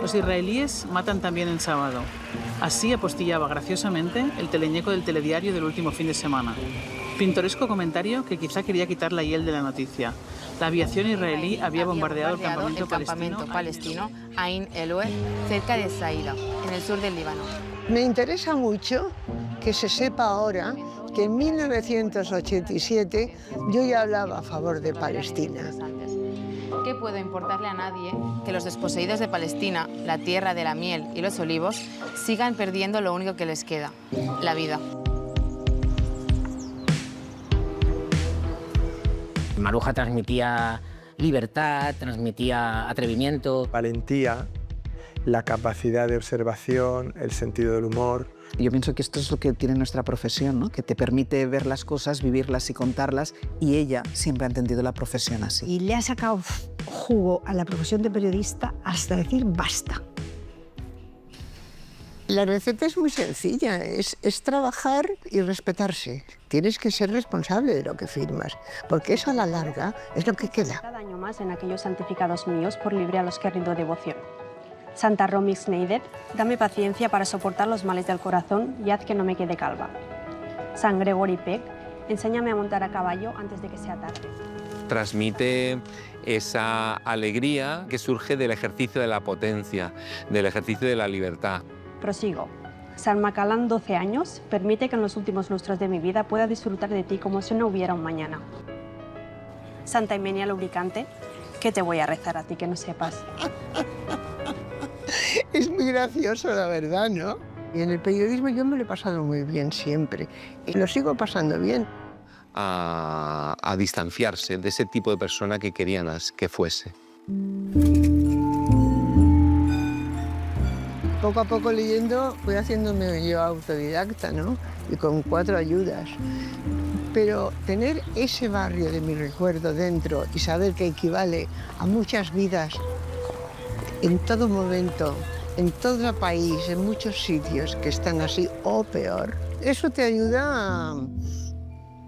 Los israelíes matan también el sábado. Así apostillaba graciosamente el teleñeco del telediario del último fin de semana. Pintoresco comentario que quizá quería quitar la hiel de la noticia. La aviación israelí había bombardeado el campamento palestino Ain Eloe, cerca de Saida, en el sur del Líbano. Me interesa mucho que se sepa ahora que en 1987 yo ya hablaba a favor de Palestina. ¿Qué puede importarle a nadie que los desposeídos de Palestina, la tierra de la miel y los olivos, sigan perdiendo lo único que les queda, la vida? Maruja transmitía libertad, transmitía atrevimiento. Valentía, la capacidad de observación, el sentido del humor. Yo pienso que esto es lo que tiene nuestra profesión, ¿no? Que te permite ver las cosas, vivirlas y contarlas, y ella siempre ha entendido la profesión así. Y le ha sacado jugo a la profesión de periodista hasta decir basta. La receta es muy sencilla, es trabajar y respetarse. Tienes que ser responsable de lo que firmas, porque eso a la larga es lo que queda. Cada año más en aquellos santificados míos por libre a los que rindo devoción. Santa Romy Schneider, dame paciencia para soportar los males del corazón y haz que no me quede calva. San Gregory Peck, enséñame a montar a caballo antes de que sea tarde. Transmite esa alegría que surge del ejercicio de la potencia, del ejercicio de la libertad. Prosigo. San Macalán, 12 años, permite que en los últimos lustros de mi vida pueda disfrutar de ti como si no hubiera un mañana. Santa Imenia Lubricante, ¿qué te voy a rezar a ti que no sepas? Es muy gracioso, la verdad, ¿no? Y en el periodismo yo me lo he pasado muy bien siempre, y lo sigo pasando bien. A distanciarse de ese tipo de persona que querían que fuese. Poco a poco leyendo fui haciéndome yo autodidacta, ¿no? Y con 4 ayudas. Pero tener ese barrio de mi recuerdo dentro y saber que equivale a muchas vidas en todo momento, en todo el país, en muchos sitios que están así o peor, eso te ayuda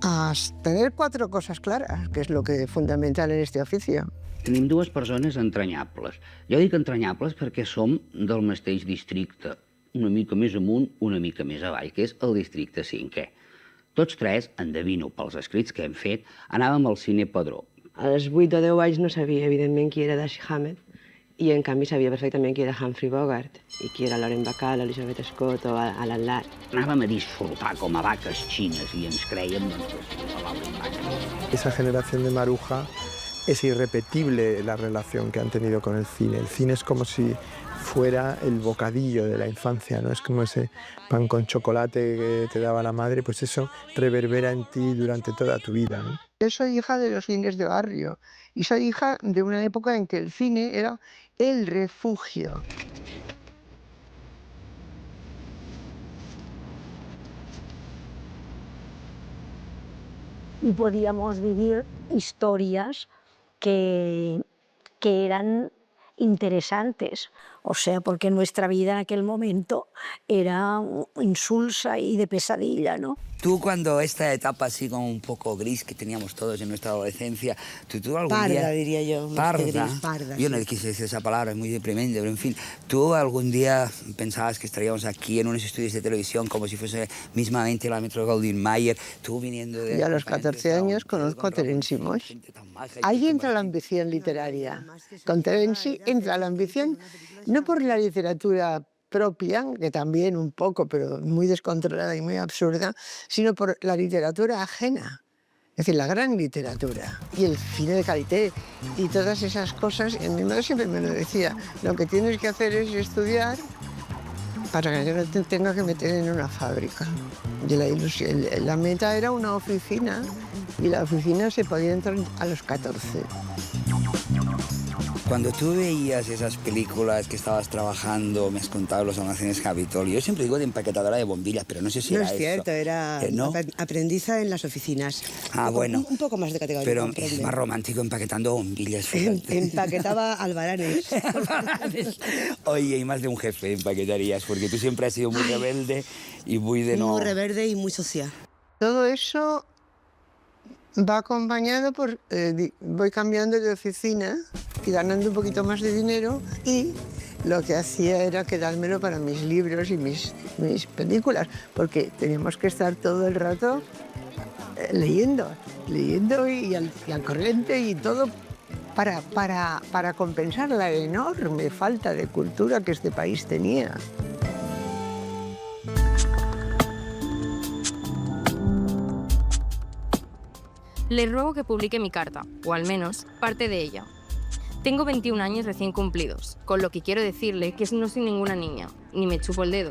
a tener 4 cosas claras, que és lo que és fundamental en este oficio. Tenim 2 persones entranyables. Jo dic entranyables perquè som del mateix districte, una mica més amunt, una mica més avall, que és el districte 5è. Tots 3, endevino pels escrits que hem fet, anàvem al cine Padró. Als 8 o 10 anys no sabia, evidentment, qui era Dashiell Hammett, i en canvi sabia perfectament qui era Humphrey Bogart i qui era Lauren Bacall, Elizabeth Scott o Alan Ladd. Anàvem a disfrutar com a vaques xines i ens crèiem doncs, que era Lauren Bacall. Esa generación de Maruja es irrepetible la relación que han tenido con el cine. El cine es como si fuera el bocadillo de la infancia, ¿no? Es como ese pan con chocolate que te daba la madre, pues eso reverbera en ti durante toda tu vida, ¿no? Yo soy hija de los cines de barrio y soy hija de una época en que el cine era el refugio. Y podíamos vivir historias que eran interesantes, o sea, porque nuestra vida en aquel momento era insulsa y de pesadilla, ¿no? Tú cuando esta etapa así como un poco gris que teníamos todos en nuestra adolescencia, ¿tú algún día... Parda, diría yo. Parda. Gris, parda, Yo sí. no quise decir esa palabra, es muy deprimente, pero en fin. ¿Tú algún día pensabas que estaríamos aquí en unos estudios de televisión como si fuese mismamente la Metro Goldwyn Mayer, tú viniendo de... Y a los 14 años conozco a Terence Moix. Ahí entra la ambición literaria. Con Terence entra la ambición no por la literatura propia, que también un poco, pero muy descontrolada y muy absurda, sino por la literatura ajena. Es decir, la gran literatura y el cine de calité y todas esas cosas. Y mi madre siempre me lo decía, lo que tienes que hacer es estudiar para que yo no te tenga que meter en una fábrica. Y la ilusión, la meta era una oficina y la oficina se podía entrar a los 14. Cuando tú veías esas películas que estabas trabajando, me has contado Los Almacenes Capitolio, yo siempre digo de empaquetadora de bombillas, pero no sé si No era es cierto, eso. era ¿No? aprendiza en las oficinas. Ah, bueno. Un poco más de categoría. Pero es más romántico empaquetando bombillas. Fíjate. Empaquetaba albaranes. Oye, y más de un jefe empaquetarías, porque tú siempre has sido muy rebelde y muy de no... Muy rebelde y muy social. Todo eso va acompañado por... voy cambiando de oficina, y ganando un poquito más de dinero, y lo que hacía era quedármelo para mis libros y mis películas, porque teníamos que estar todo el rato leyendo y al corriente y todo para compensar la enorme falta de cultura que este país tenía. Le ruego que publique mi carta, o al menos parte de ella. Tengo 21 años recién cumplidos, con lo que quiero decirle que no soy ninguna niña, ni me chupo el dedo.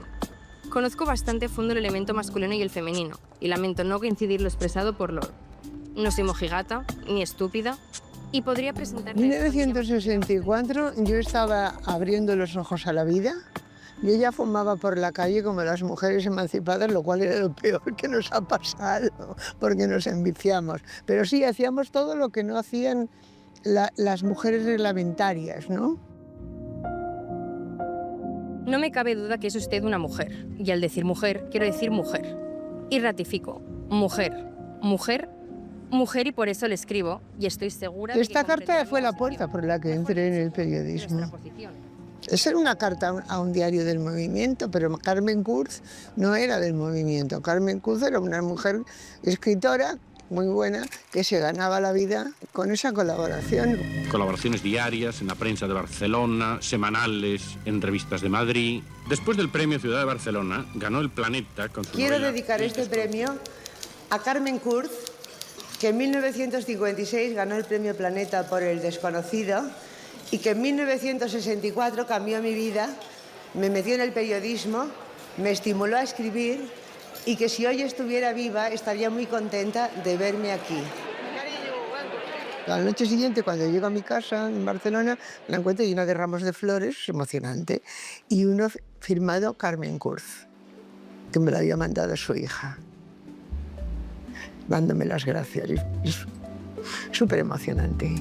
Conozco bastante a fondo el elemento masculino y el femenino, y lamento no coincidir lo expresado por Lord. No soy mojigata, ni estúpida, y podría presentarme... En 1964 yo estaba abriendo los ojos a la vida. Yo ya fumaba por la calle como las mujeres emancipadas, lo cual era lo peor que nos ha pasado, porque nos enviciamos. Pero sí, hacíamos todo lo que no hacían las mujeres reglamentarias, ¿no? No me cabe duda que es usted una mujer, y al decir mujer, quiero decir mujer. Y ratifico, mujer, mujer, mujer, y por eso le escribo, y estoy segura de que... Esta carta fue la puerta por la que entré en el periodismo. Esa era una carta a un diario del movimiento, pero Carmen Kurz no era del movimiento. Carmen Kurz era una mujer escritora muy buena que se ganaba la vida con esa colaboración. Colaboraciones diarias en la prensa de Barcelona, semanales en revistas de Madrid. Después del premio Ciudad de Barcelona, ganó el Planeta con su Quiero novela dedicar este premio a Carmen Kurz, que en 1956 ganó el premio Planeta por El desconocido, y que en 1964 cambió mi vida, me metió en el periodismo, me estimuló a escribir, y que si hoy estuviera viva estaría muy contenta de verme aquí. La noche siguiente, cuando llego a mi casa en Barcelona, la encuentro llena de ramos de flores, emocionante, y uno firmado Carmen Kurz, que me lo había mandado su hija, dándome las gracias. Es súper emocionante.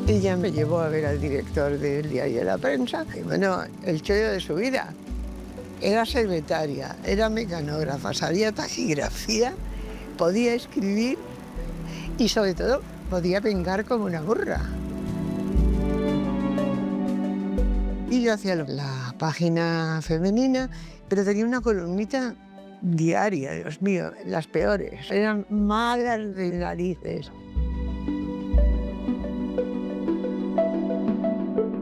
Ella me llevó a ver al director del diario de La Prensa, y bueno, el chollo de su vida. Era secretaria, era mecanógrafa, sabía taquigrafía, podía escribir y sobre todo podía vengar como una burra. Y yo hacía la página femenina, pero tenía una columnita diaria, Dios mío, las peores. Eran malas de narices.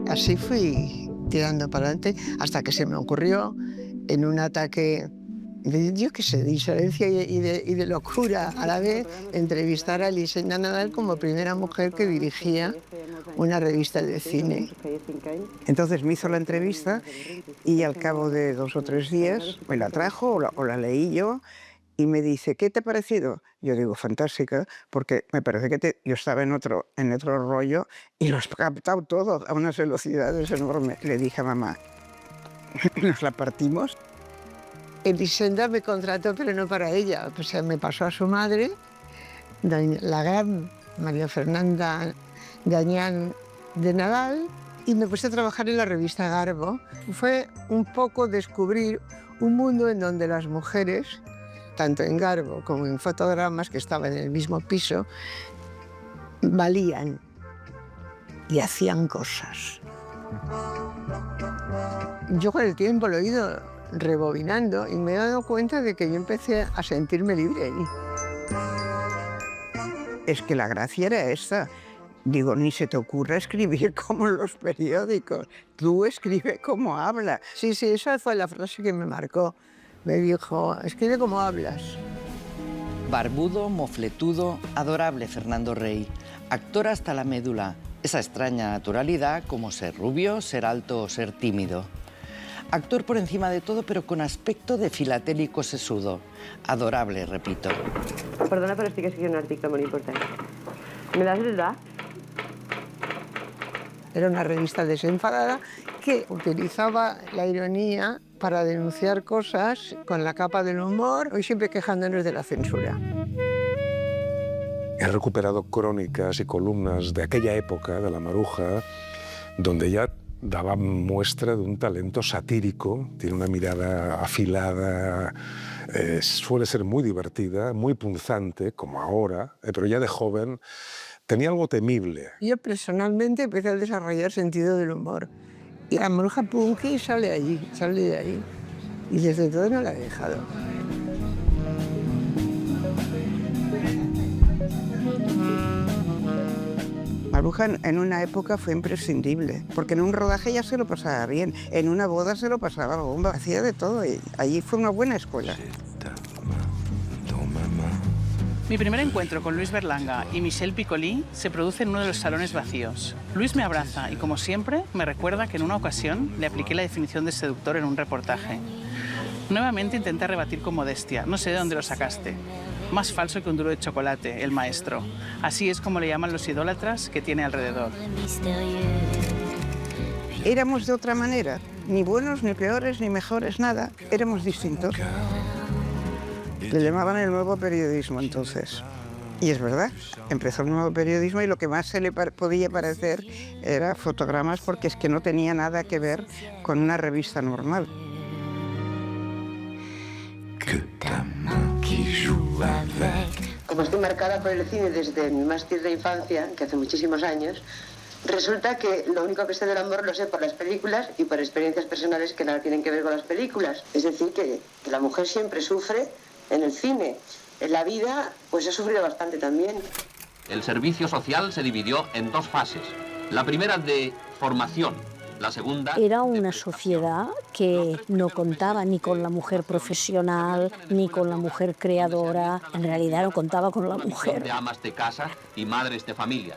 Así fui tirando para adelante hasta que se me ocurrió, en un ataque de, yo qué sé, de insolencia y de locura a la vez, entrevistar a Elisenda Nadal como primera mujer que dirigía una revista de cine. Entonces me hizo la entrevista y al cabo de 2 o 3 días me la trajo o la leí yo y me dice, ¿qué te ha parecido? Yo digo, fantástica, porque me parece que yo estaba en otro rollo y lo has captado todo a unas velocidades enormes. Le dije a mamá, nos la partimos. Elisenda me contrató, pero no para ella. O sea, me pasó a su madre, la gran María Fernanda Gañán de Nadal, y me puse a trabajar en la revista Garbo. Fue un poco descubrir un mundo en donde las mujeres, tanto en Garbo como en Fotogramas, que estaban en el mismo piso, valían y hacían cosas. Yo con el tiempo lo he ido rebobinando y me he dado cuenta de que yo empecé a sentirme libre ahí. Es que la gracia era esta. Digo, ni se te ocurra escribir como en los periódicos. Tú escribe como hablas. Sí, esa fue la frase que me marcó. Me dijo, escribe como hablas. Barbudo, mofletudo, adorable Fernando Rey. Actor hasta la médula. Esa extraña naturalidad como ser rubio, ser alto o ser tímido. Actor por encima de todo, pero con aspecto de filatélico sesudo. Adorable, repito. Perdona, però estic escrivint un article molt important. ¿Me das el DAC? Era una revista desenfadada que utilizaba la ironía para denunciar cosas con la capa del humor y siempre quejándonos de la censura. He recuperado crónicas y columnas de aquella época, de la Maruja, donde ella daba muestra de un talento satírico, tiene una mirada afilada, suele ser muy divertida, muy punzante, como ahora, pero ya de joven Tenía algo temible. Yo personalmente empecé a desarrollar sentido del humor. Y la Maruja Punky sale de ahí. Y desde todo no la he dejado. Maruja en una época fue imprescindible, porque en un rodaje ya se lo pasaba bien, en una boda se lo pasaba bomba, hacía de todo y allí fue una buena escuela. Mi primer encuentro con Luis Berlanga y Michel Piccoli se produce en uno de los salones vacíos. Luis me abraza y, como siempre, me recuerda que en una ocasión le apliqué la definición de seductor en un reportaje. Nuevamente intenté rebatir con modestia. No sé de dónde lo sacaste. Más falso que un duro de chocolate, el maestro. Así es como le llaman los idólatras que tiene alrededor. Éramos de otra manera, ni buenos, ni peores, ni mejores, nada. Éramos distintos. Le llamaban el nuevo periodismo entonces. Y es verdad, empezó el nuevo periodismo y lo que más se le podía parecer era fotogramas porque es que no tenía nada que ver con una revista normal. Como estoy marcada por el cine desde mi más tierna infancia, que hace muchísimos años, resulta que lo único que sé del amor lo sé por las películas y por experiencias personales que nada tienen que ver con las películas. Es decir, que la mujer siempre sufre en el cine. En la vida, pues he sufrido bastante también. El servicio social se dividió en dos fases. La primera de formación. La segunda... Era una sociedad que no contaba ni con la mujer profesional, ni con la mujer creadora. En realidad no contaba con la mujer. De amas de casa y madres de familia.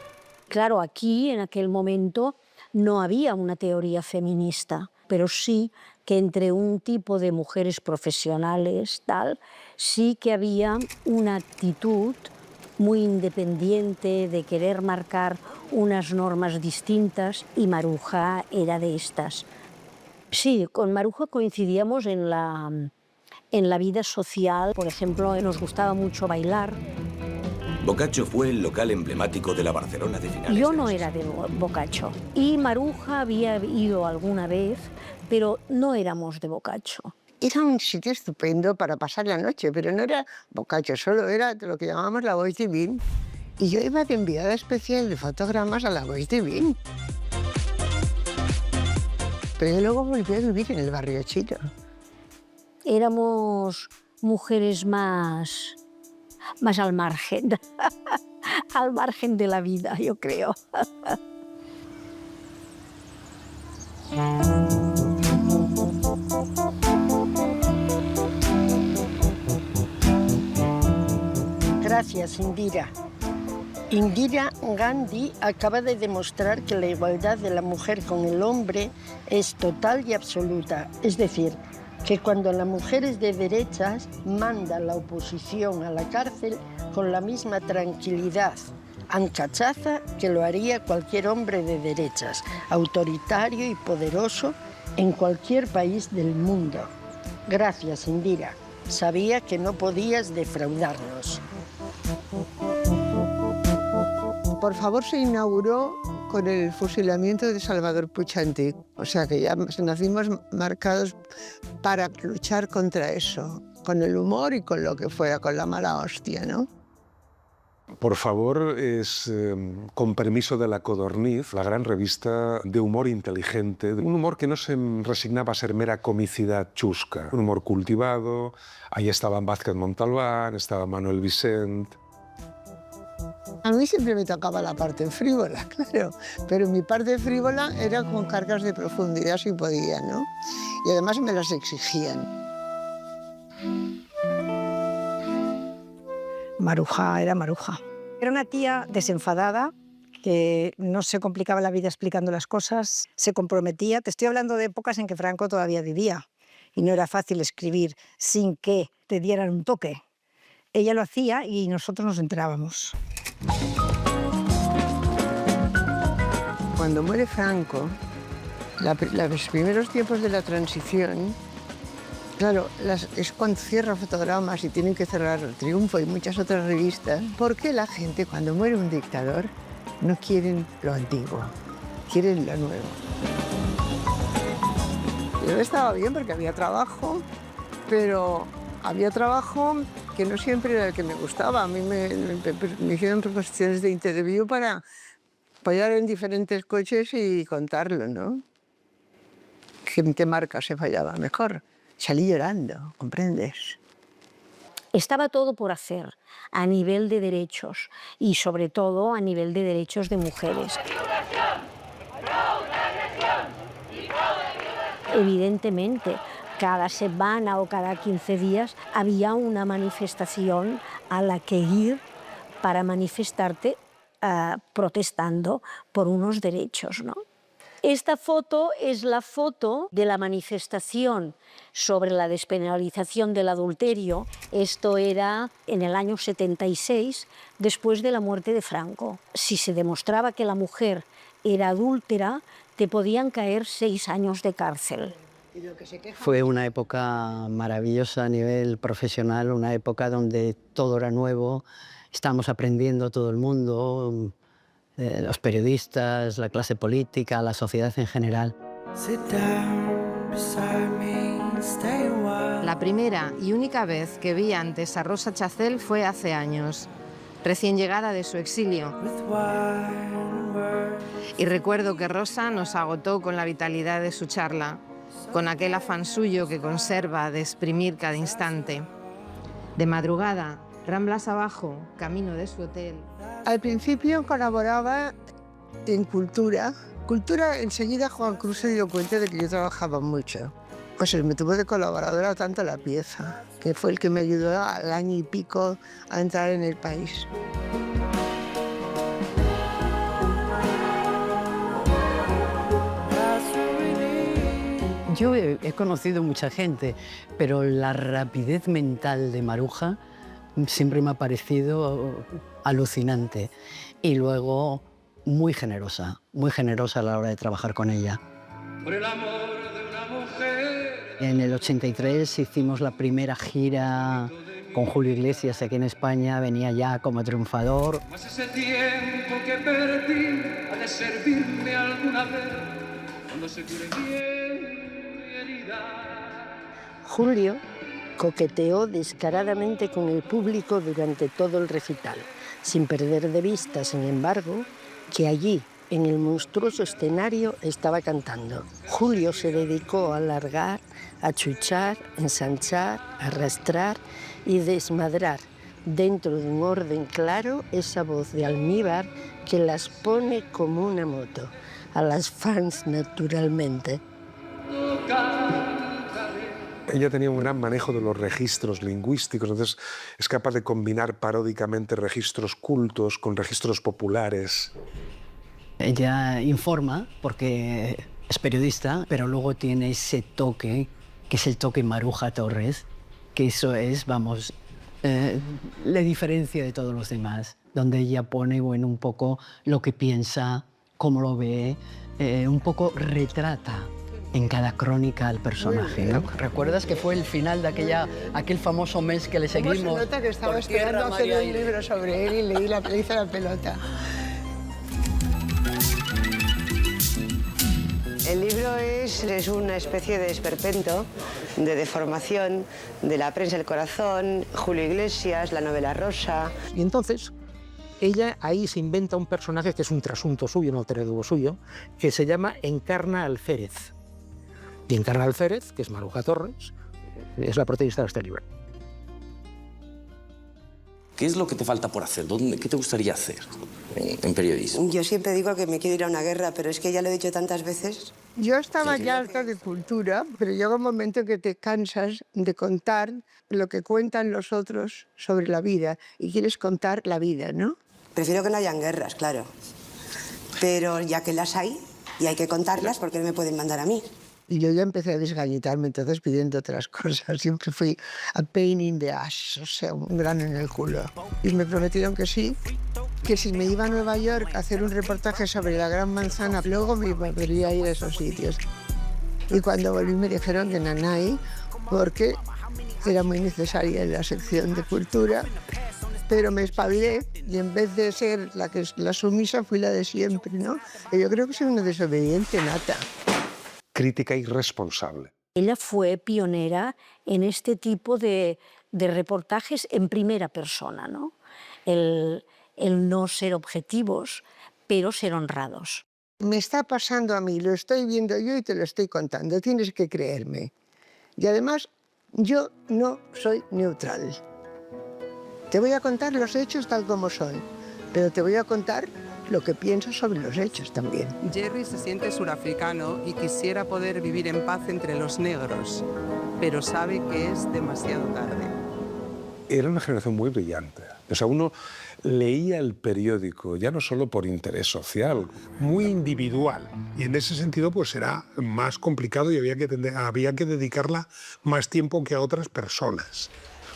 Claro, aquí, en aquel momento, no había una teoría feminista, pero sí que entre un tipo de mujeres profesionales, tal, sí que había una actitud muy independiente de querer marcar unas normas distintas y Maruja era de estas. Sí, con Maruja coincidíamos en la vida social. Por ejemplo, nos gustaba mucho bailar. Boccaccio fue el local emblemático de la Barcelona de finales. Yo no era de Boccaccio y Maruja había ido alguna vez, pero no éramos de Boccaccio. Era un sitio estupendo para pasar la noche, pero no era Boccaccio, solo era lo que llamábamos la Bois Divine. Y yo iba de enviada especial de fotogramas a la Bois Divine. Pero yo luego volví a vivir en el barrio chino. Éramos mujeres más al margen, al margen de la vida, yo creo. Gracias, Indira. Indira Gandhi acaba de demostrar que la igualdad de la mujer con el hombre es total y absoluta. Es decir, que cuando la mujer es de derechas, manda la oposición a la cárcel con la misma tranquilidad, ancachaza, que lo haría cualquier hombre de derechas, autoritario y poderoso en cualquier país del mundo. Gracias, Indira. Sabía que no podías defraudarnos. Por favor, se inauguró con el fusilamiento de Salvador Puig Antich. O sea que ya nacimos marcados para luchar contra eso, con el humor y con lo que fuera, con la mala hostia, ¿no? Por favor, es, con permiso de La Codorniz, la gran revista de humor inteligente, un humor que no se resignaba a ser mera comicidad chusca, un humor cultivado. Ahí estaban Vázquez Montalbán, estaba Manuel Vicent. A mí siempre me tocaba la parte frívola, claro, pero mi parte frívola era con cargas de profundidad si podía, ¿no? Y además me las exigían. Maruja era Maruja. Era una tía desenfadada, que no se complicaba la vida explicando las cosas, se comprometía. Te estoy hablando de épocas en que Franco todavía vivía y no era fácil escribir sin que te dieran un toque. Ella lo hacía y nosotros nos enterábamos. Cuando muere Franco, los primeros tiempos de la transición, claro, es cuando cierra Fotogramas y tienen que cerrar El Triunfo y muchas otras revistas, porque la gente, cuando muere un dictador, no quieren lo antiguo, quieren lo nuevo. Yo estaba bien porque había trabajo, pero había trabajo que no siempre era el que me gustaba. A mí me hicieron proposiciones de interview para apoyar en diferentes coches y contarlo, ¿no? ¿Qué marca se fallaba mejor? Salí llorando, ¿comprendes? Estaba todo por hacer a nivel de derechos y sobre todo a nivel de derechos de mujeres. Evidentemente, cada semana o cada 15 días había una manifestación a la que ir para manifestarte protestando por unos derechos, ¿no? Esta foto es la foto de la manifestación sobre la despenalización del adulterio. Esto era en el año 76, después de la muerte de Franco. Si se demostraba que la mujer era adúltera, te podían caer 6 años de cárcel. Fue una época maravillosa a nivel profesional, una época donde todo era nuevo, estábamos aprendiendo todo el mundo, los periodistas, la clase política, la sociedad en general. La primera y única vez que vi antes a Rosa Chacel fue hace años, recién llegada de su exilio. Y recuerdo que Rosa nos agotó con la vitalidad de su charla, con aquel afán suyo que conserva de exprimir cada instante. De madrugada, Ramblas abajo, camino de su hotel. Al principio colaboraba en Cultura. Cultura, enseguida Juan Cruz se dio cuenta de que yo trabajaba mucho. Pues me tuvo de colaboradora tanto La Pieza, que fue el que me ayudó al año y pico a entrar en El País. Yo he conocido mucha gente, pero la rapidez mental de Maruja siempre me ha parecido alucinante. Y luego muy generosa a la hora de trabajar con ella. Por el amor de una mujer. En el 83 hicimos la primera gira con Julio Iglesias aquí en España, venía ya como triunfador. Más ese tiempo que perdí ha de servirme alguna vez cuando se cure bien mi herida. Julio coqueteó descaradamente con el público durante todo el recital, sin perder de vista, sin embargo, que allí, en el monstruoso escenario, estaba cantando. Julio se dedicó a alargar, a chuchar, ensanchar, arrastrar y desmadrar, dentro de un orden claro, esa voz de almíbar que las pone como una moto, a las fans naturalmente. Ella tenía un gran manejo de los registros lingüísticos, entonces es capaz de combinar paródicamente registros cultos con registros populares. Ella informa porque es periodista, pero luego tiene ese toque, que es el toque Maruja Torres, que eso es, vamos, le diferencia de todos los demás, donde ella pone, bueno, un poco lo que piensa, cómo lo ve, un poco retrata en cada crónica al personaje, ¿no? ¿Recuerdas que fue el final de aquel famoso mes que le seguimos? ¿Cómo se nota que estaba esperando hacer un libro sobre él y le hice la pelota? El libro es una especie de esperpento, de deformación de la prensa del corazón, Julio Iglesias, la novela rosa. Y entonces, ella ahí se inventa un personaje que es un trasunto suyo, un alter ego suyo, que se llama Encarna Alférez. Y Encarna Alférez, que es Maruja Torres, es la protagonista de este libro. ¿Qué es lo que te falta por hacer? ¿Qué te gustaría hacer en periodismo? Yo siempre digo que me quiero ir a una guerra, pero es que ya lo he dicho tantas veces. Yo estaba ya harta de Cultura, pero llega un momento que te cansas de contar lo que cuentan los otros sobre la vida y quieres contar la vida, ¿no? Prefiero que no hayan guerras, claro. Pero ya que las hay y hay que contarlas, ¿por qué no me pueden mandar a mí? Y yo ya empecé a desgañitarme, entonces pidiendo otras cosas. Siempre fui a pain in the ass, o sea, un grano en el culo. Y me prometieron que sí, que si me iba a Nueva York a hacer un reportaje sobre la Gran Manzana, luego me podría ir a esos sitios. Y cuando volví me dijeron que Nanay, porque era muy necesaria en la sección de Cultura, pero me espabilé y en vez de ser la sumisa fui la de siempre, ¿no? Y yo creo que soy una desobediente nata. Crítica irresponsable. Ella fue pionera en este tipo de de reportajes en primera persona, ¿no? El no ser objetivos, pero ser honrados. Me está pasando a mí, lo estoy viendo yo y te lo estoy contando, tienes que creerme. Y además, yo no soy neutral. Te voy a contar los hechos tal como son, pero te voy a contar lo que pienso sobre los hechos también. Jerry se siente surafricano y quisiera poder vivir en paz entre los negros, pero sabe que es demasiado tarde. Era una generación muy brillante. O sea, uno leía el periódico ya no solo por interés social. Muy individual. Y en ese sentido pues era más complicado y había que dedicarla más tiempo que a otras personas.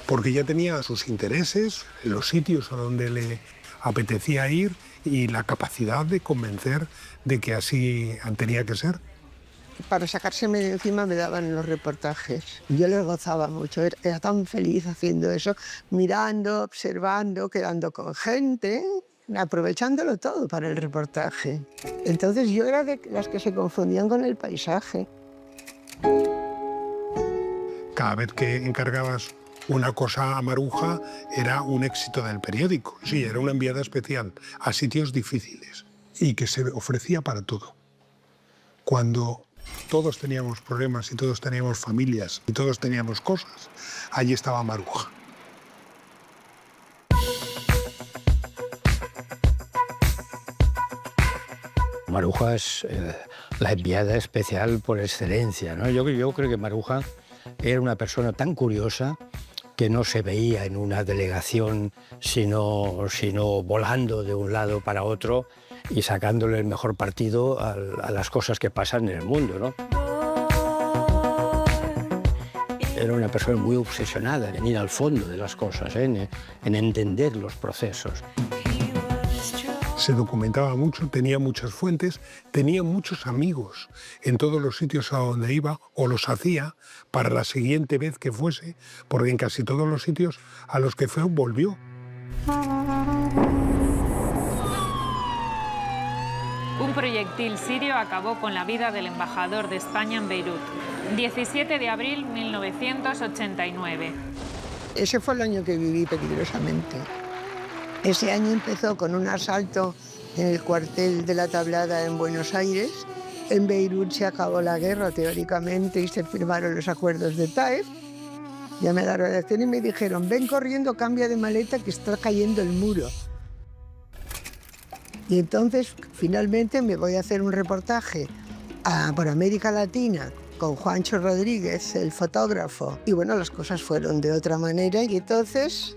Porque ya tenía sus intereses, los sitios a donde le apetecía ir y la capacidad de convencer de que así tenía que ser. Para sacárseme de encima me daban los reportajes. Yo les gozaba mucho, era tan feliz haciendo eso, mirando, observando, quedando con gente, aprovechándolo todo para el reportaje. Entonces yo era de las que se confundían con el paisaje. Cada vez que encargabas una cosa a Maruja era un éxito del periódico. Sí, era una enviada especial a sitios difíciles y que se ofrecía para todo. Cuando todos teníamos problemas y todos teníamos familias y todos teníamos cosas, allí estaba Maruja. Maruja es la enviada especial por excelencia, ¿no? Yo creo que Maruja era una persona tan curiosa que no se veía en una delegación sino volando de un lado para otro y sacándole el mejor partido a las cosas que pasan en el mundo, ¿no? Era una persona muy obsesionada en ir al fondo de las cosas, en entender los procesos. Se documentaba mucho, tenía muchas fuentes, tenía muchos amigos en todos los sitios a donde iba, o los hacía para la siguiente vez que fuese, porque en casi todos los sitios a los que fue volvió. Un proyectil sirio acabó con la vida del embajador de España en Beirut. 17 de abril de 1989. Ese fue el año que viví peligrosamente. Ese año empezó con un asalto en el cuartel de la Tablada en Buenos Aires. En Beirut se acabó la guerra teóricamente y se firmaron los acuerdos de Taif. Llamé a la redacción y me dijeron, ven corriendo, cambia de maleta que está cayendo el muro. Y entonces finalmente me voy a hacer un reportaje por América Latina con Juancho Rodríguez, el fotógrafo. Y bueno, las cosas fueron de otra manera y entonces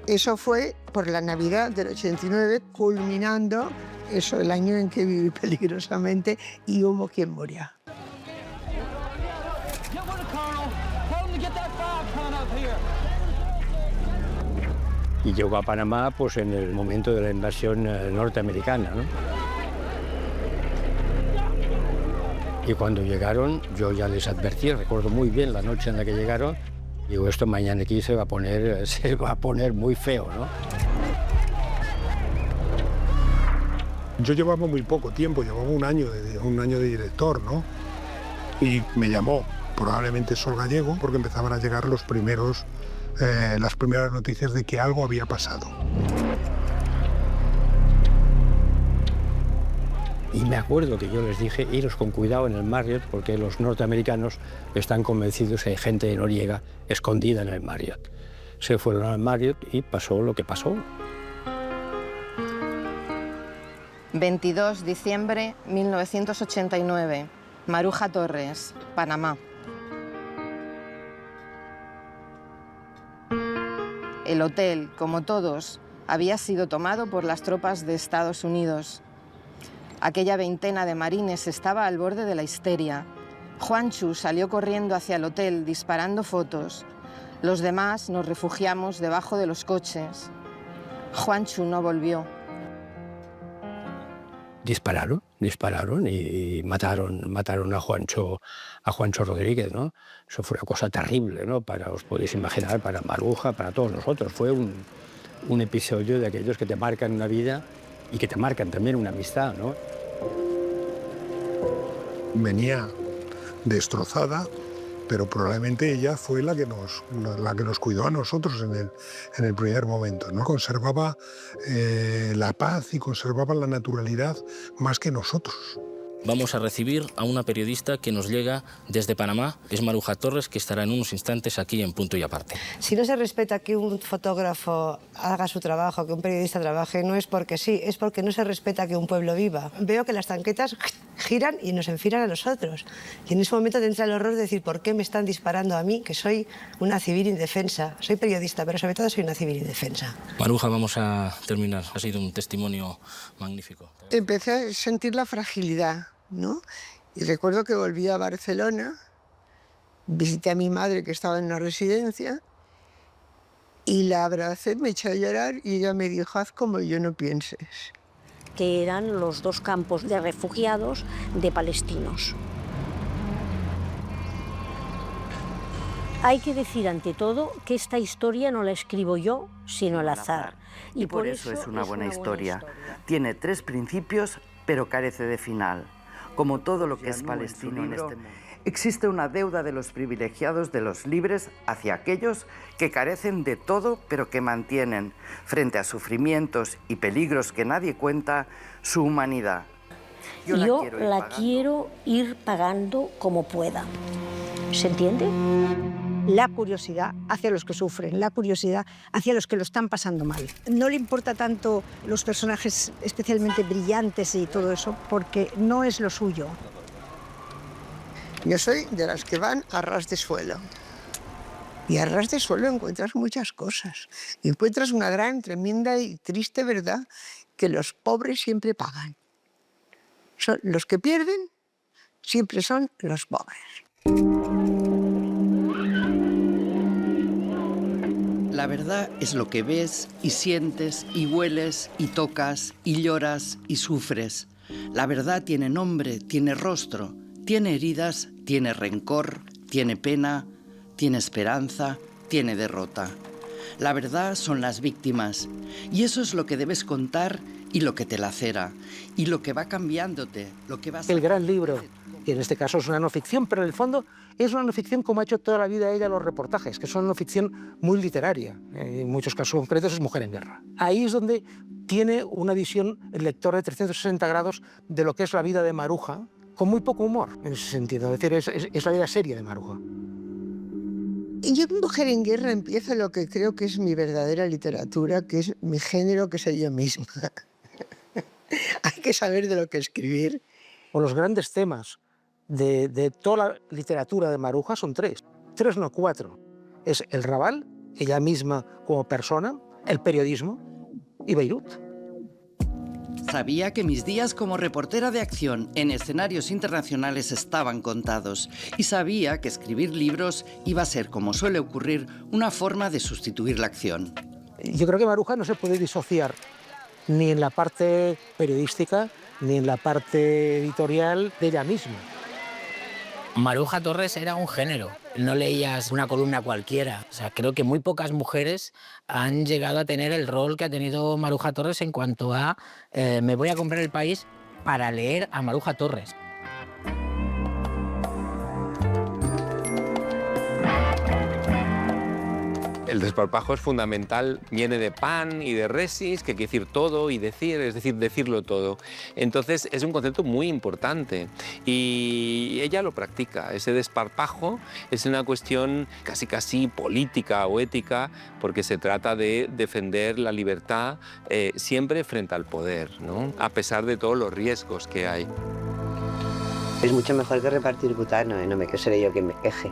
eso fue por la Navidad del 89, culminando eso, el año en que viví peligrosamente y hubo quien murió. Y llegó a Panamá pues, en el momento de la invasión norteamericana, ¿no? Y cuando llegaron, yo ya les advertí, recuerdo muy bien la noche en la que llegaron, digo, esto mañana aquí se va a poner muy feo, ¿no? Yo llevaba muy poco tiempo, llevaba un año de director, ¿no? Y me llamó probablemente Sol Gallego porque empezaban a llegar las primeras noticias de que algo había pasado. Y me acuerdo que yo les dije, iros con cuidado en el Marriott porque los norteamericanos están convencidos que hay gente de Noriega escondida en el Marriott. Se fueron al Marriott y pasó lo que pasó. 22 de diciembre de 1989, Maruja Torres, Panamá. El hotel, como todos, había sido tomado por las tropas de Estados Unidos. Aquella veintena de marines estaba al borde de la histeria. Juancho salió corriendo hacia el hotel disparando fotos. Los demás nos refugiamos debajo de los coches. Juancho no volvió. Dispararon y mataron a Juancho Rodríguez, ¿no? Eso fue una cosa terrible, ¿no? Os podéis imaginar, para Maruja, para todos nosotros. Fue un episodio de aquellos que te marcan una vida y que te marcan también una amistad, ¿no? Venía destrozada pero probablemente ella fue la que nos cuidó a nosotros en el primer momento, ¿no? Conservaba la paz y conservaba la naturalidad más que nosotros. Vamos a recibir a una periodista que nos llega desde Panamá, es Maruja Torres, que estará en unos instantes aquí en Punto y Aparte. Si no se respeta que un fotógrafo haga su trabajo, que un periodista trabaje, no es porque sí, es porque no se respeta que un pueblo viva. Veo que las tanquetas giran y nos enfilan a nosotros. Y en ese momento te entra el horror de decir, ¿por qué me están disparando a mí, que soy una civil indefensa? Soy periodista, pero sobre todo soy una civil indefensa. Maruja, vamos a terminar. Ha sido un testimonio magnífico. Empecé a sentir la fragilidad, ¿no? Y recuerdo que volví a Barcelona, visité a mi madre que estaba en una residencia y la abracé, me eché a llorar y ella me dijo, haz como yo, no pienses. Que eran los 2 campos de refugiados de palestinos. Hay que decir ante todo que esta historia no la escribo yo, sino al azar. Y por eso es una buena historia. Tiene 3 principios, pero carece de final. Como todo lo que es palestino en este mundo. Existe una deuda de los privilegiados, de los libres, hacia aquellos que carecen de todo, pero que mantienen, frente a sufrimientos y peligros que nadie cuenta, su humanidad. Yo la quiero ir pagando como pueda. ¿Se entiende? La curiosidad hacia los que sufren, la curiosidad hacia los que lo están pasando mal. No le importa tanto los personajes especialmente brillantes y todo eso, porque no es lo suyo. Yo soy de las que van a ras de suelo. Y a ras de suelo encuentras muchas cosas. Encuentras una gran, tremenda y triste verdad que los pobres siempre pagan. Son los que pierden, siempre son los pobres. La verdad es lo que ves y sientes y hueles y tocas y lloras y sufres. La verdad tiene nombre, tiene rostro, tiene heridas, tiene rencor, tiene pena, tiene esperanza, tiene derrota. La verdad son las víctimas y eso es lo que debes contar y lo que te lacera y lo que va cambiándote, lo que vas... El gran libro, y en este caso es una no ficción, pero en el fondo es una no ficción como ha hecho toda la vida ella los reportajes, que son una no ficción muy literaria. En muchos casos concretos es Mujer en Guerra. Ahí es donde tiene una visión el lector de 360 grados de lo que es la vida de Maruja, con muy poco humor en ese sentido. Es decir, es la vida seria de Maruja. Y yo en Mujer en Guerra empiezo lo que creo que es mi verdadera literatura, que es mi género, que es yo misma. Hay que saber de lo que escribir. O los grandes temas de toda la literatura de Maruja son 3 no 4. Es el Raval, ella misma como persona, el periodismo y Beirut. Sabía que mis días como reportera de acción en escenarios internacionales estaban contados y sabía que escribir libros iba a ser, como suele ocurrir, una forma de sustituir la acción. Yo creo que Maruja no se puede disociar ni en la parte periodística ni en la parte editorial de ella misma. Maruja Torres era un género, no leías una columna cualquiera. O sea, creo que muy pocas mujeres han llegado a tener el rol que ha tenido Maruja Torres en cuanto a me voy a comprar El País para leer a Maruja Torres. El desparpajo es fundamental, viene de pan y de resis, que quiere decir todo y decir, es decir, decirlo todo. Entonces es un concepto muy importante y ella lo practica. Ese desparpajo es una cuestión casi política o ética, porque se trata de defender la libertad siempre frente al poder, ¿no? A pesar de todos los riesgos que hay. Es mucho mejor que repartir butano, no me seré yo quien me queje.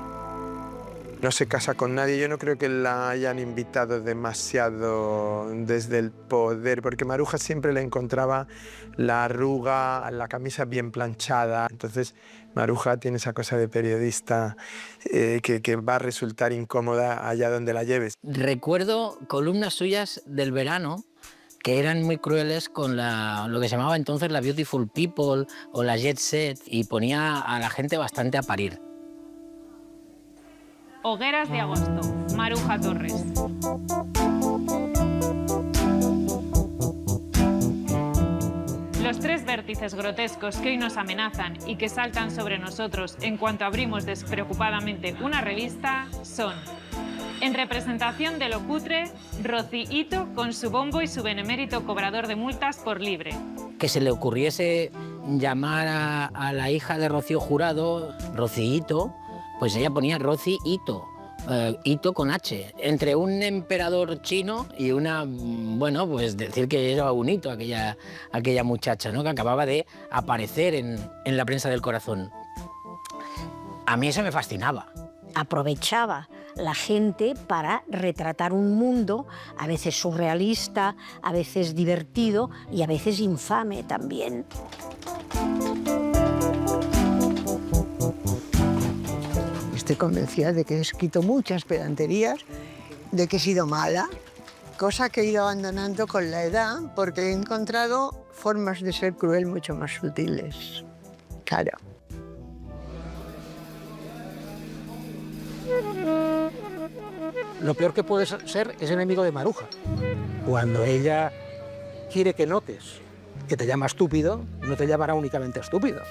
No se casa con nadie, yo no creo que la hayan invitado demasiado desde el poder, porque Maruja siempre le encontraba la arruga, la camisa bien planchada. Entonces Maruja tiene esa cosa de periodista que va a resultar incómoda allá donde la lleves. Recuerdo columnas suyas del verano que eran muy crueles con lo que se llamaba entonces la Beautiful People o la Jet Set, y ponía a la gente bastante a parir. Hogueras de agosto, Maruja Torres. Los tres vértices grotescos que hoy nos amenazan y que saltan sobre nosotros en cuanto abrimos despreocupadamente una revista son, en representación de lo cutre, Rocío Ito con su bombo y su benemérito cobrador de multas por libre. Que se le ocurriese llamar a la hija de Rocío Jurado, Rocíito, pues ella ponía Rocío Ito. Ito con H, entre un emperador chino y una, bueno, pues decir que era un hito aquella muchacha, ¿no? Que acababa de aparecer en la prensa del corazón. A mí eso me fascinaba. Aprovechaba la gente para retratar un mundo a veces surrealista, a veces divertido y a veces infame también. Estoy convencida de que he escrito muchas pedanterías, de que he sido mala, cosa que he ido abandonando con la edad porque he encontrado formas de ser cruel mucho más sutiles. Claro. Lo peor que puedes ser es enemigo de Maruja. Cuando ella quiere que notes que te llama estúpido, no te llamará únicamente estúpido.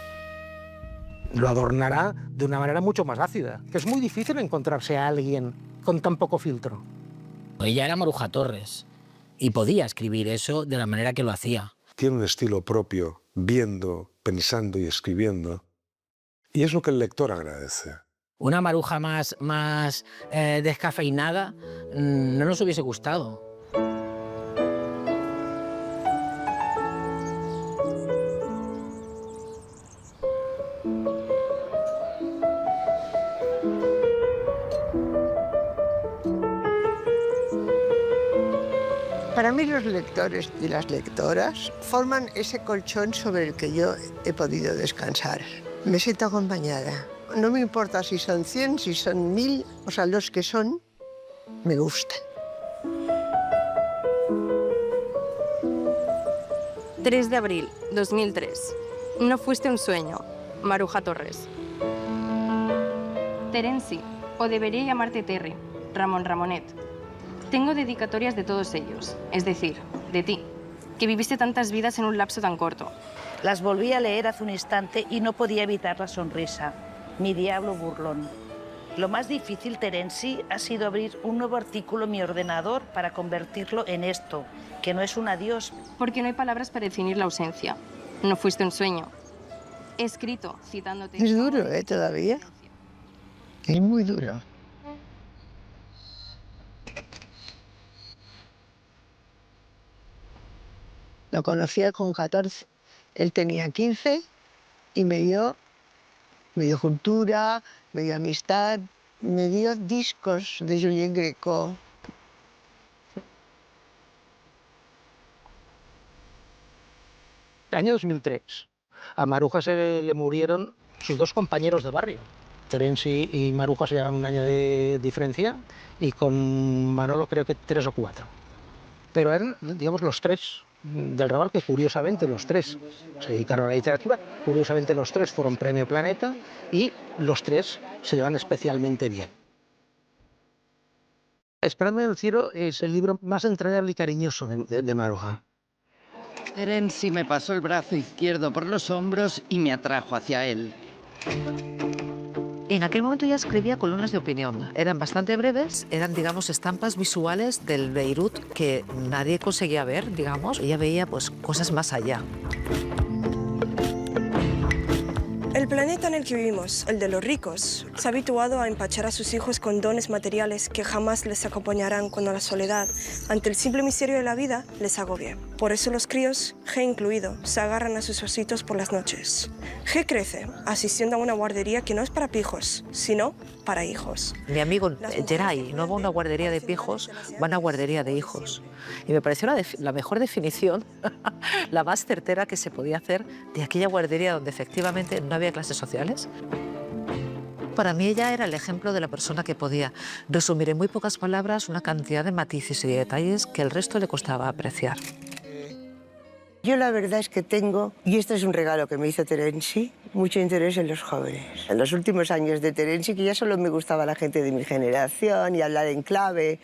Lo adornará de una manera mucho más ácida, que es muy difícil encontrarse a alguien con tan poco filtro. Ella era Maruja Torres y podía escribir eso de la manera que lo hacía. Tiene un estilo propio, viendo, pensando y escribiendo, y es lo que el lector agradece. Una Maruja más descafeinada no nos hubiese gustado. Para mí los lectores y las lectoras forman ese colchón sobre el que yo he podido descansar. Me siento acompañada. No me importa si son 100, si son 1000, o sea, los que son, me gustan. 3 de abril, 2003. No fuiste un sueño. Maruja Torres. Terenci, o debería llamarte Terry, Ramón Ramonet. Tengo dedicatorias de todos ellos, es decir, de ti, que viviste tantas vidas en un lapso tan corto. Las volví a leer hace un instante y no podía evitar la sonrisa. Mi diablo burlón. Lo más difícil, Terenci, ha sido abrir un nuevo artículo en mi ordenador para convertirlo en esto, que no es un adiós. Porque no hay palabras para definir la ausencia. No fuiste un sueño. He escrito, citándote... Es duro, todavía. Es muy duro. Lo conocía con 14, él tenía 15 y me dio cultura, me dio amistad, me dio discos de Julien Greco. Año 2003. A Maruja se le murieron sus dos compañeros de barrio. Terenci y Maruja se llevan un año de diferencia y con Manolo creo que 3 o 4. Pero eran, digamos, los tres del Raval, que curiosamente los tres se dedicaron a la literatura, curiosamente los tres fueron Premio Planeta y los tres se llevan especialmente bien. Esperadme en el cielo es el libro más entrañable y cariñoso de Maruja. Terenci me pasó el brazo izquierdo por los hombros y me atrajo hacia él. En aquel momento ya escribía columnas de opinión. Eran bastante breves, eran, digamos, estampas visuales del Beirut que nadie conseguía ver, digamos. Ella veía, pues, cosas más allá. El planeta en el que vivimos, el de los ricos, se ha habituado a empachar a sus hijos con dones materiales que jamás les acompañarán cuando la soledad, ante el simple misterio de la vida, les agobie. Por eso los críos, G incluido, se agarran a sus ositos por las noches. G crece asistiendo a una guardería que no es para pijos, sino para hijos. Mi amigo Geray no va a una guardería de pijos, va a una guardería de hijos. Y me pareció la mejor definición, la más certera que se podía hacer de aquella guardería donde efectivamente no había clases sociales. Para mí ella era el ejemplo de la persona que podía resumir en muy pocas palabras una cantidad de matices y de detalles que el resto le costaba apreciar. Yo la verdad es que tengo, y este es un regalo que me hizo Terenci, mucho interés en los jóvenes. En los últimos años de Terenci, que ya solo me gustaba la gente de mi generación y hablar en clave,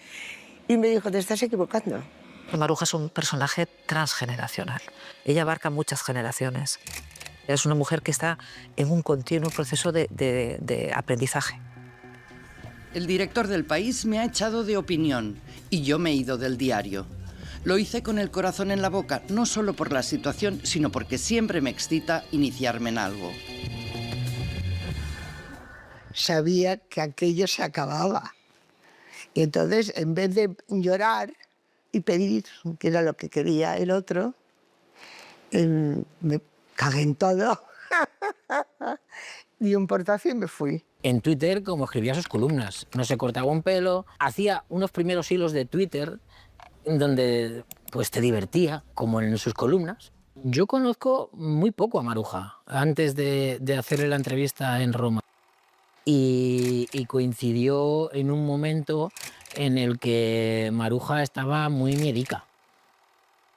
y me dijo, te estás equivocando. Maruja es un personaje transgeneracional. Ella abarca muchas generaciones. Es una mujer que está en un continuo proceso de aprendizaje. El director del País me ha echado de opinión y yo me he ido del diario. Lo hice con el corazón en la boca, no solo por la situación, sino porque siempre me excita iniciarme en algo. Sabía que aquello se acababa. Y entonces, en vez de llorar y pedir, que era lo que quería el otro, me cagué en todo. Di un portazo y me fui. En Twitter, como escribía sus columnas, no se cortaba un pelo, hacía unos primeros hilos de Twitter donde pues, te divertía, como en sus columnas. Yo conozco muy poco a Maruja antes de hacerle la entrevista en Roma. Y coincidió en un momento en el que Maruja estaba muy miedica.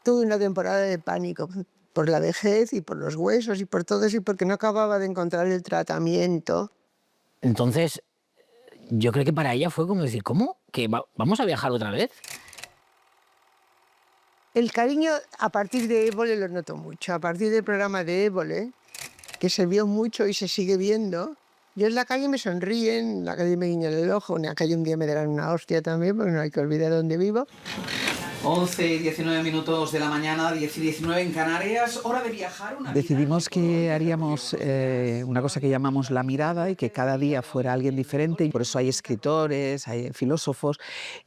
Tuve una temporada de pánico por la vejez y por los huesos y por todo eso y porque no acababa de encontrar el tratamiento. Entonces, yo creo que para ella fue como decir, ¿cómo? ¿Que vamos a viajar otra vez? El cariño a partir de Évole lo noto mucho. A partir del programa de Évole, que se vio mucho y se sigue viendo, yo en la calle me sonríen, en la calle me guiñan el ojo, en la calle un día me darán una hostia también, porque no hay que olvidar dónde vivo. 11 y 19 minutos de la mañana, 10 y 19 en Canarias, hora de viajar. Decidimos que haríamos una cosa que llamamos la mirada y que cada día fuera alguien diferente. Y por eso hay escritores, hay filósofos.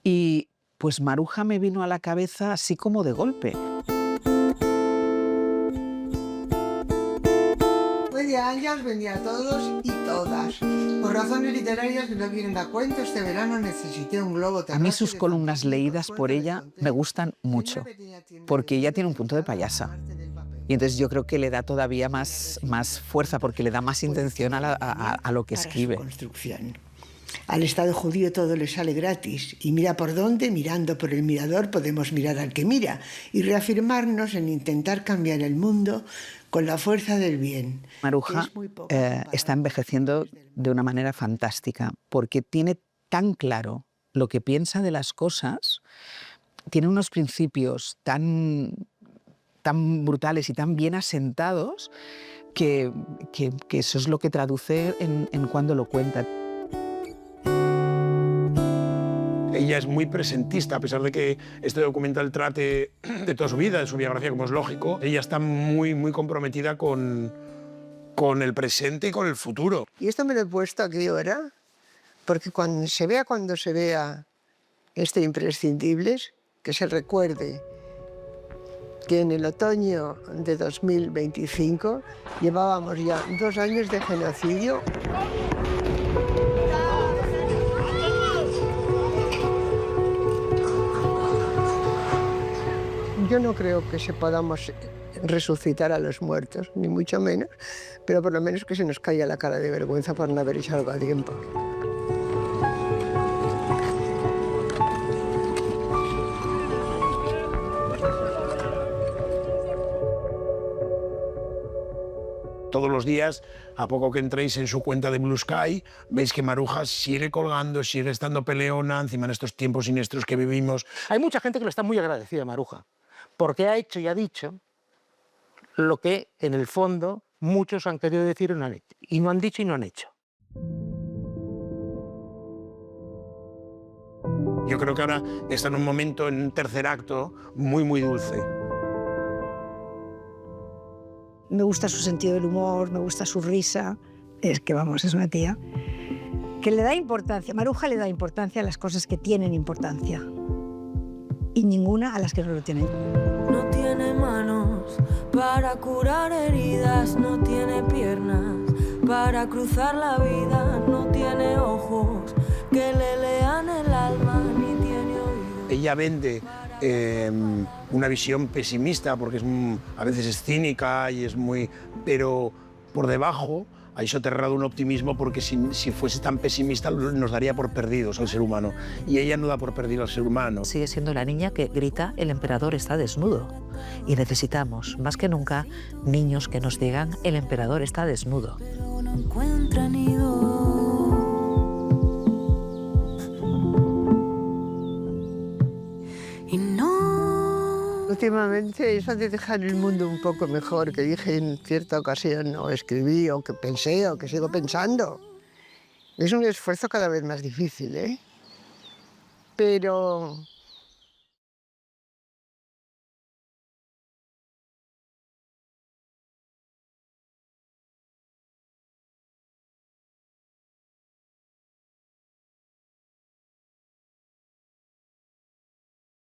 Y pues Maruja me vino a la cabeza así como de golpe. Ya os vendía a todos y todas. Por razones literarias que no vienen a cuento, este verano necesité un globo terráqueo. A mí sus columnas leídas por ella me gustan mucho, porque ella tiene un punto de payasa. Y entonces yo creo que le da todavía más fuerza, porque le da más intención a lo que escribe. Al Estado judío todo le sale gratis. Y mira por dónde, mirando por el mirador, podemos mirar al que mira y reafirmarnos en intentar cambiar el mundo con la fuerza del bien. Maruja está envejeciendo de una manera fantástica, porque tiene tan claro lo que piensa de las cosas, tiene unos principios tan brutales y tan bien asentados que eso es lo que traduce en cuando lo cuenta. Ella es muy presentista, a pesar de que este documental trate de toda su vida, de su biografía, como es lógico. Ella está muy, muy comprometida con el presente y con el futuro. Y esto me lo he puesto aquí ahora, porque cuando se vea este Imprescindibles, que se recuerde que en el otoño de 2025 llevábamos ya 2 años de genocidio. Yo no creo que podamos resucitar a los muertos, ni mucho menos, pero por lo menos que se nos caiga la cara de vergüenza por no haber hecho algo a tiempo. Todos los días, a poco que entréis en su cuenta de Blue Sky, veis que Maruja sigue colgando, sigue estando peleona, encima en estos tiempos siniestros que vivimos. Hay mucha gente que le está muy agradecida a Maruja, porque ha hecho y ha dicho lo que, en el fondo, muchos han querido decir y no han dicho y no han hecho. Yo creo que ahora está en un momento, en un tercer acto, muy, muy dulce. Me gusta su sentido del humor, me gusta su risa. Es que, vamos, es una tía que le da importancia. Maruja le da importancia a las cosas que tienen importancia y ninguna a las que no lo tienen. No tiene manos para curar heridas, no tiene piernas para cruzar la vida, no tiene ojos que le lean el alma, ni tiene oídos. Ella vende una visión pesimista porque a veces es cínica y es muy... Pero por debajo hay soterrado un optimismo porque si fuese tan pesimista nos daría por perdidos al ser humano. Y ella no da por perdido al ser humano. Sigue siendo la niña que grita el emperador está desnudo. Y necesitamos, más que nunca, niños que nos digan el emperador está desnudo. Pero no encuentra nido. Y no Últimamente eso de dejar el mundo un poco mejor, que dije en cierta ocasión, o escribí, o que pensé, o que sigo pensando, es un esfuerzo cada vez más difícil, ¿eh? Pero